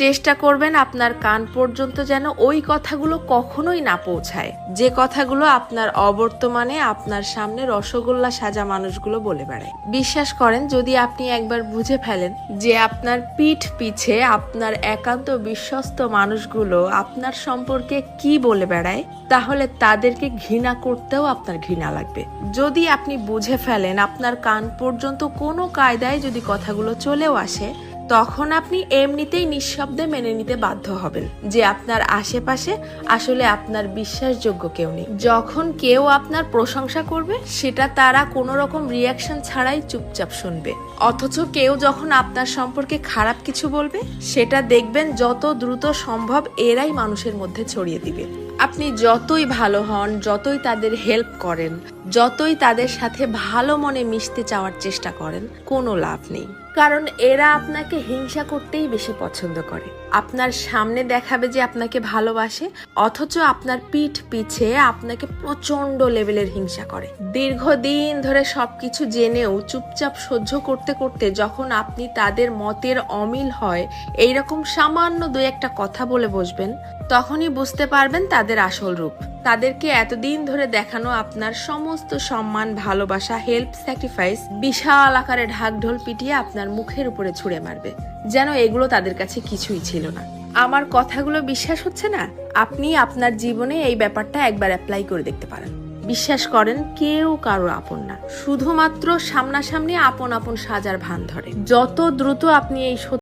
চেষ্টা করবেন আপনার কান পর্যন্ত যেন ওই কথাগুলো কখনোই না পৌঁছায়, যে কথাগুলো আপনার অবর্তমানে আপনার সামনে রসগোল্লা সাজা মানুষগুলো বলে বেড়ায়। বিশ্বাস করেন, যদি আপনি একবার বুঝে ফেলেন যে আপনার পিঠ পিছে আপনার একান্ত বিশ্বস্ত মানুষগুলো আপনার সম্পর্কে কি বলে বেড়ায়, তাহলে তাদেরকে ঘৃণা করতেও আপনার ঘৃণা লাগবে। যদি আপনি বুঝে ফেলেন আপনার কান পর্যন্ত কোনো কায়দায় যদি কথাগুলো চলেও আসে, তখন আপনি এমনিতেই নিঃশব্দে মেনে নিতে বাধ্য হবেন যে আপনার আশেপাশে আসলে আপনার বিশ্বাসযোগ্য কেউ নেই। যখন কেউ আপনার প্রশংসা করবে, সেটা তারা কোনো রকম রিয়াকশন ছাড়াই চুপচাপ শুনবে। অথচ কেউ যখন আপনার সম্পর্কে খারাপ কিছু বলবে, সেটা দেখবেন যত দ্রুত সম্ভব এরাই মানুষের মধ্যে ছড়িয়ে দিবে। আপনি যতই ভালো হন, যতই তাদের হেল্প করেন, যতই তাদের সাথে ভালো মনে মিশতে চাওয়ার চেষ্টা করেন, কোনো লাভ নেই। কারণ এরা আপনাকে হিংসা করতেই বেশি পছন্দ করে। আপনার সামনে দেখাবে যে আপনাকে ভালোবাসে, অথচ আপনার পিঠ পিছে আপনাকে প্রচন্ড লেভেলের হিংসা করে। দীর্ঘদিন ধরে সবকিছু জেনেও চুপচাপ সহ্য করতে করতে যখন আপনি তাদের মতের অমিল হয় এইরকম সামান্য দুই একটা কথা বলে বসবেন, তখনই বুঝতে পারবেন তাদের আসল রূপ। তাদেরকে এতদিন ধরে দেখানো আপনার সমস্ত সম্মান, ভালোবাসা, হেল্প, স্যাক্রিফাইস বিশাল আকারে ঢাকঢোল পিটিয়ে আপনার মুখের উপরে ছুঁড়ে মারবে, যেন এগুলো তাদের কাছে কিছুই ছিল না। আমার কথাগুলো বিশ্বাস হচ্ছে না? আপনি আপনার জীবনে এই ব্যাপারটা একবার অ্যাপ্লাই করে দেখতে পারেন। বিশ্বাস করেন, কেউ কারো আপন না, শুধুমাত্র সামনাসামনি আপন আপন সাজার ভান ধরে। যত দ্রুত আপনি এই